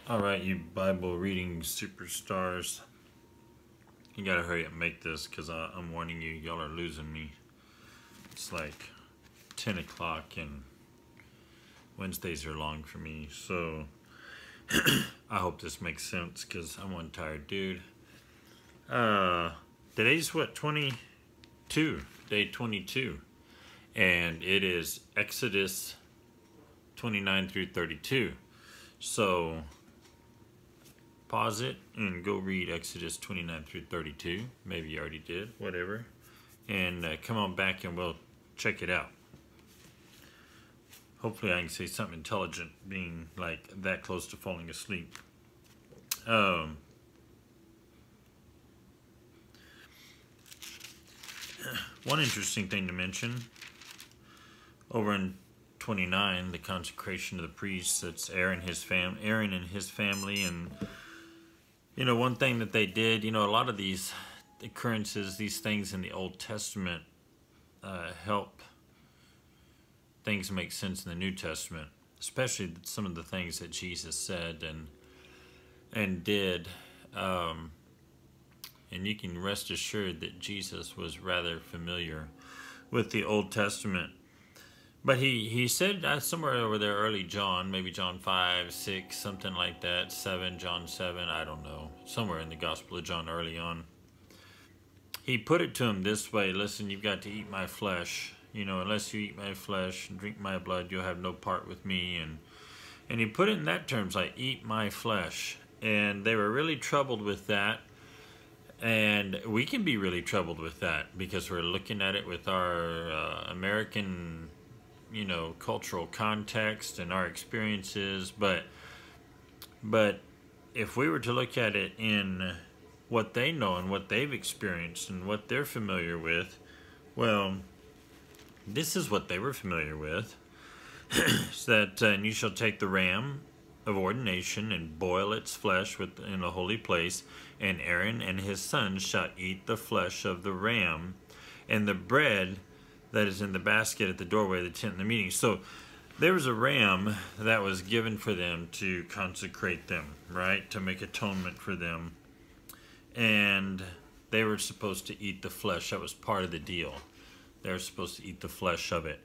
All right, you Bible reading superstars. You gotta hurry up and make this because I'm warning you, y'all are losing me. It's like 10 o'clock and Wednesdays are long for me. So I hope this makes sense because I'm one tired dude. Today's what, 22? Day 22. And it is Exodus 29 through 32. So pause it and go read Exodus 29 through 32. Maybe you already did, whatever. And come on back and we'll check it out. Hopefully I can say something intelligent being like that close to falling asleep. One interesting thing to mention, over in 29, the consecration of the priests, that's Aaron and his family, and one thing that they did, a lot of these occurrences, these things in the Old Testament help things make sense in the New Testament, especially some of the things that Jesus said and did. And you can rest assured that Jesus was rather familiar with the Old Testament. But he said somewhere over there, early John, maybe John 5, 6, something like that, 7, John 7, I don't know, somewhere in the Gospel of John early on. He put it to him this way: listen, you've got to eat my flesh. Unless you eat my flesh and drink my blood, you'll have no part with me. And he put it in that terms, like, eat my flesh. And they were really troubled with that. And we can be really troubled with that because we're looking at it with our American cultural context and our experiences, but if we were to look at it in what they know and what they've experienced and what they're familiar with, well, this is what they were familiar with. So that and you shall take the ram of ordination and boil its flesh in a holy place, and Aaron and his sons shall eat the flesh of the ram and the bread that is in the basket at the doorway of the tent of the meeting. So there was a ram that was given for them to consecrate them, right? To make atonement for them. And they were supposed to eat the flesh. That was part of the deal. They were supposed to eat the flesh of it.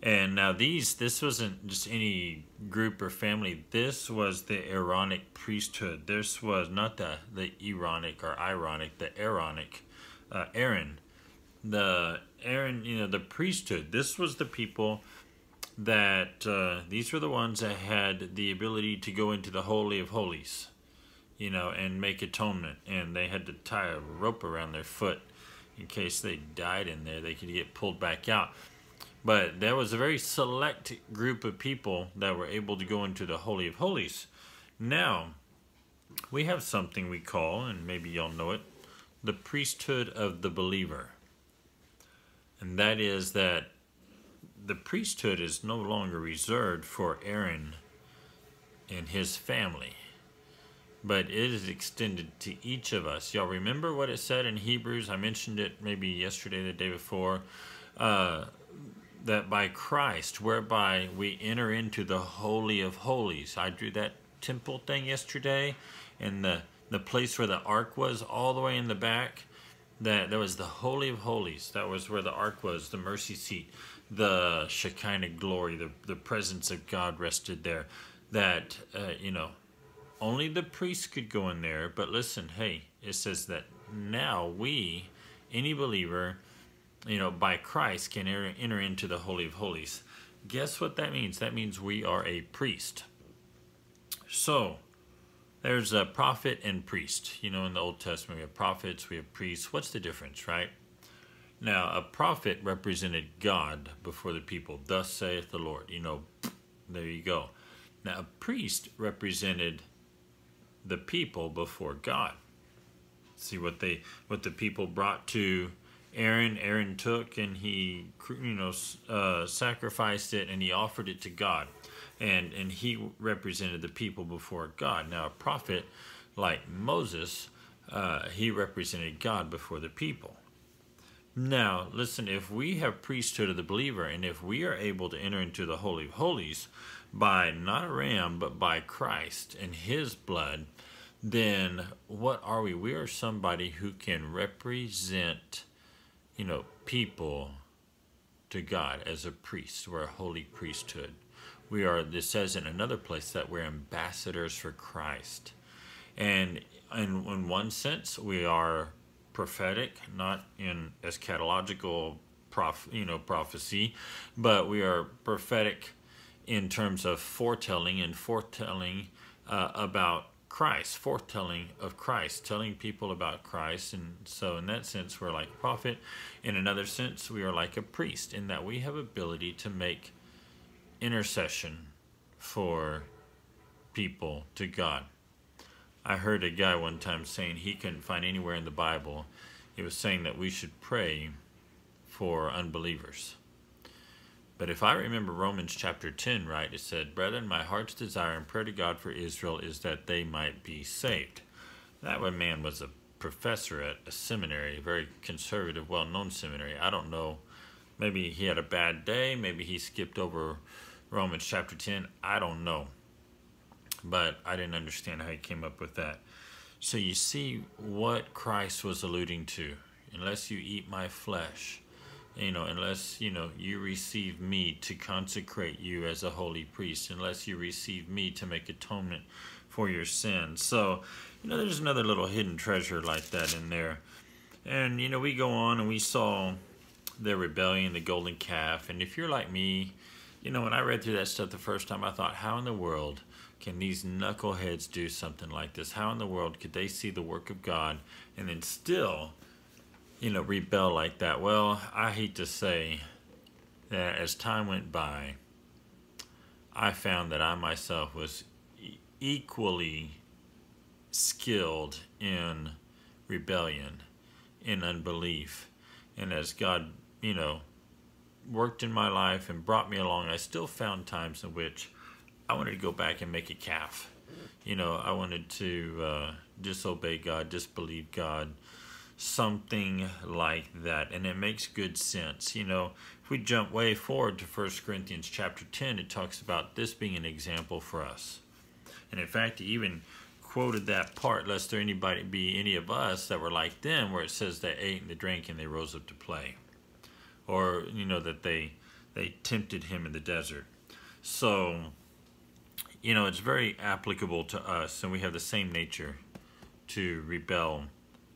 And now this wasn't just any group or family. This was the Aaronic priesthood. This was not the Aaronic or ironic, the Aaronic, Aaron. The priesthood. This was the people that, these were the ones that had the ability to go into the Holy of Holies, and make atonement. And they had to tie a rope around their foot in case they died in there. They could get pulled back out. But there was a very select group of people that were able to go into the Holy of Holies. Now, we have something we call, and maybe y'all know it, the priesthood of the believer. And that is that the priesthood is no longer reserved for Aaron and his family, but it is extended to each of us. Y'all remember what it said in Hebrews? I mentioned it maybe yesterday, the day before, that by Christ, whereby we enter into the Holy of Holies. I drew that temple thing yesterday, and the place where the ark was, all the way in the back. That was the Holy of Holies. That was where the ark was, the mercy seat, the Shekinah glory, the presence of God rested there. That, only the priests could go in there. But listen, hey, it says that now we, any believer, by Christ, can enter into the Holy of Holies. Guess what that means? That means we are a priest. So there's a prophet and priest. In the Old Testament, we have prophets, we have priests. What's the difference, right? Now, a prophet represented God before the people. Thus saith the Lord. There you go. Now, a priest represented the people before God. See what the people brought to Aaron. Aaron took and he, sacrificed it, and he offered it to God. And he represented the people before God. Now, a prophet like Moses, he represented God before the people. Now, listen, if we have priesthood of the believer, and if we are able to enter into the Holy of Holies by not a ram, but by Christ and his blood, then what are we? We are somebody who can represent, people to God as a priest. We're a holy priesthood. We are, this says in another place that we're ambassadors for Christ. And in one sense, we are prophetic, not in eschatological prophecy, but we are prophetic in terms of foretelling about Christ, foretelling of Christ, telling people about Christ. And so in that sense, we're like a prophet. In another sense, we are like a priest in that we have ability to make intercession for people to God. I heard a guy one time saying he couldn't find anywhere in the Bible. He was saying that we should pray for unbelievers. But if I remember Romans chapter 10 right, it said, "Brethren, my heart's desire and prayer to God for Israel is that they might be saved." That one man was a professor at a seminary, a very conservative, well-known seminary. I don't know. Maybe he had a bad day. Maybe he skipped over Romans chapter 10. I don't know. But I didn't understand how he came up with that. So you see what Christ was alluding to. Unless you eat my flesh, unless, you receive me to consecrate you as a holy priest, unless you receive me to make atonement for your sins. So, there's another little hidden treasure like that in there. And, we go on and we saw the rebellion, the golden calf. And if you're like me, when I read through that stuff the first time, I thought, how in the world can these knuckleheads do something like this? How in the world could they see the work of God and then still, rebel like that? Well, I hate to say that as time went by, I found that I myself was equally skilled in rebellion, in unbelief. And as God, worked in my life and brought me along, I still found times in which I wanted to go back and make a calf. I wanted to disobey God, disbelieve God, something like that. And it makes good sense. If we jump way forward to 1 Corinthians chapter 10, it talks about this being an example for us. And in fact, he even quoted that part, lest there be any of us that were like them, where it says they ate and they drank and they rose up to play. Or, that they tempted him in the desert. So, it's very applicable to us, and we have the same nature to rebel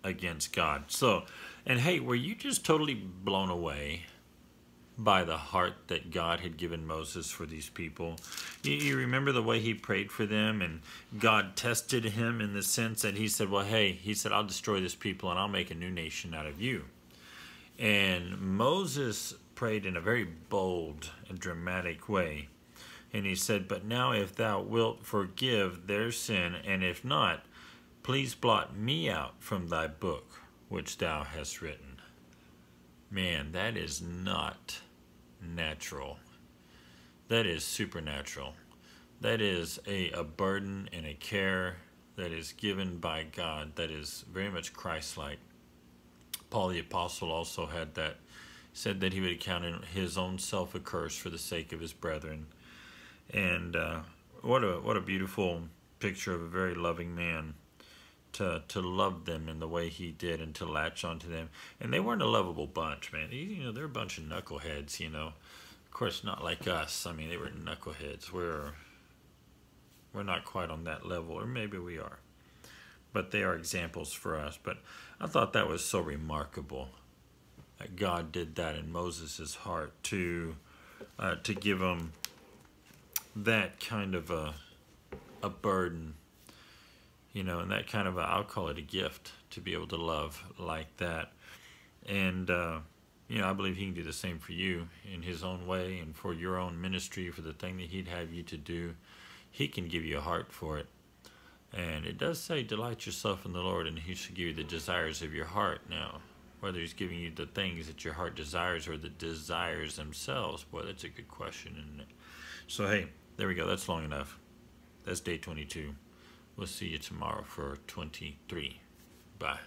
against God. So, and hey, were you just totally blown away by the heart that God had given Moses for these people? You remember the way he prayed for them, and God tested him in the sense that he said, well, hey, he said, I'll destroy this people and I'll make a new nation out of you. And Moses prayed in a very bold and dramatic way. And he said, but now if thou wilt forgive their sin, and if not, please blot me out from thy book which thou hast written. Man, that is not natural. That is supernatural. That is a burden and a care that is given by God that is very much Christ-like. Paul the Apostle also had that, said that he would account his own self a curse for the sake of his brethren. And what a beautiful picture of a very loving man to love them in the way he did and to latch onto them. And they weren't a lovable bunch, man. They're a bunch of knuckleheads, Of course, not like us. I mean, they were knuckleheads. We're not quite on that level, or maybe we are. But they are examples for us. But I thought that was so remarkable that God did that in Moses' heart to give him that kind of a burden, and that kind of I'll call it a gift to be able to love like that. And, I believe he can do the same for you in his own way and for your own ministry, for the thing that he'd have you to do. He can give you a heart for it. And it does say, delight yourself in the Lord, and he should give you the desires of your heart. Now, whether he's giving you the things that your heart desires or the desires themselves, boy, that's a good question, isn't it? So, hey, there we go. That's long enough. That's day 22. We'll see you tomorrow for 23. Bye.